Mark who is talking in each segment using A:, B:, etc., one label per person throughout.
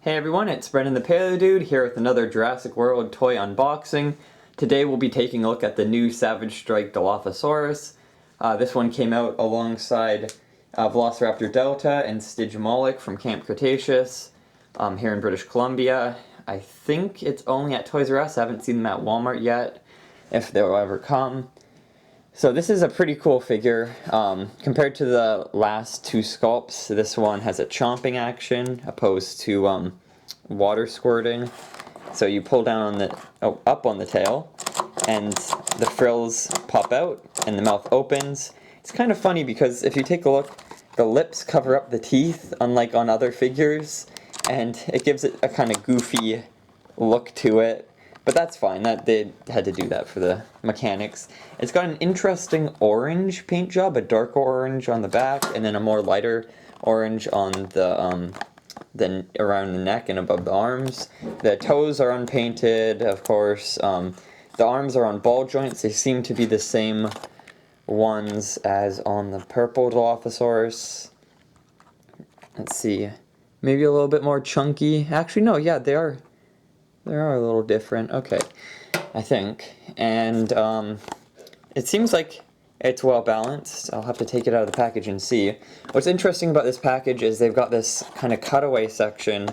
A: Hey everyone, it's Brendan the Paleo Dude here with another Jurassic World toy unboxing. Today we'll be taking a look at the new Savage Strike Dilophosaurus. This one came out alongside Velociraptor Delta and Stygimoloch from Camp Cretaceous here in British Columbia. I think it's only at Toys R Us. I haven't seen them at Walmart yet, if they'll ever come. So this is a pretty cool figure. Compared to the last two sculpts, this one has a chomping action opposed to water squirting. So you pull down on up on the tail, and the frills pop out, and the mouth opens. It's kind of funny because if you take a look, the lips cover up the teeth, unlike on other figures, and it gives it a kind of goofy look to it. But that's fine, they had to do that for the mechanics. It's got an interesting orange paint job, a darker orange on the back, and then a more lighter orange on the around the neck and above the arms. The toes are unpainted, of course. The arms are on ball joints. They seem to be the same ones as on the purple Dilophosaurus. Let's see, maybe a little bit more chunky. Actually, no, yeah, they are a little different, okay, I think. And it seems like it's well balanced. I'll have to take it out of the package and see. What's interesting about this package is they've got this kind of cutaway section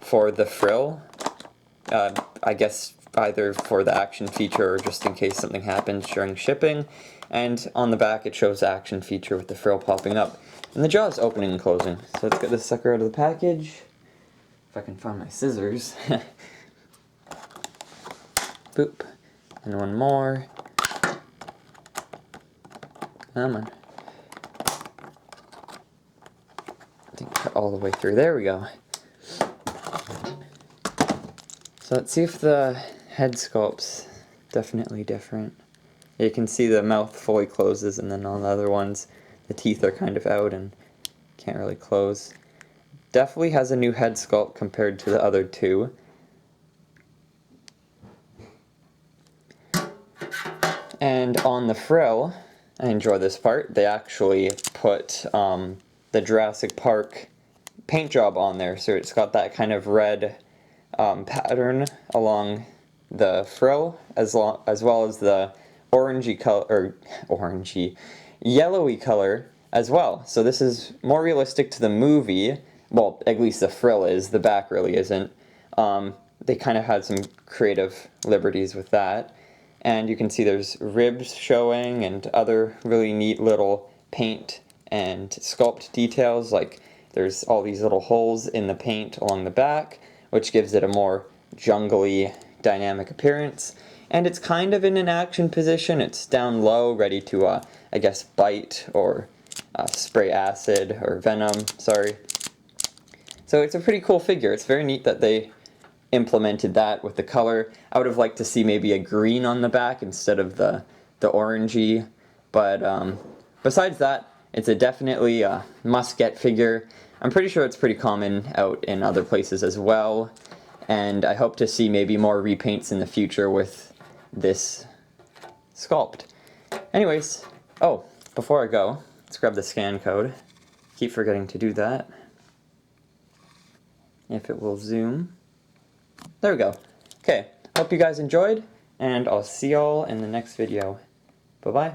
A: for the frill. I guess either for the action feature or just in case something happens during shipping. And on the back it shows the action feature with the frill popping up. And the jaws opening and closing. So let's get this sucker out of the package. If I can find my scissors. Boop. And one more. Come on. I think cut all the way through. There we go. So let's see if the head sculpt's definitely different. You can see the mouth fully closes, and then on the other ones the teeth are kind of out and can't really close. Definitely has a new head sculpt compared to the other two. And on the frill, I enjoy this part, they actually put the Jurassic Park paint job on there, so it's got that kind of red pattern along the frill, as well as the orangey color, or yellowy color as well. So this is more realistic to the movie. Well, at least the frill is, the back really isn't. They kind of had some creative liberties with that. And you can see there's ribs showing and other really neat little paint and sculpt details, like there's all these little holes in the paint along the back, which gives it a more jungly, dynamic appearance. And it's kind of in an action position. It's down low, ready to, I guess, bite or spray acid or venom, sorry. So it's a pretty cool figure. It's very neat that they implemented that with the color. I would have liked to see maybe a green on the back instead of the orangey, but besides that, it's a definitely must-get figure. I'm pretty sure it's pretty common out in other places as well, and I hope to see maybe more repaints in the future with this sculpt. Anyways, oh, before I go, let's grab the scan code. Keep forgetting to do that. If it will zoom. There we go. Okay, hope you guys enjoyed, and I'll see y'all in the next video. Bye-bye.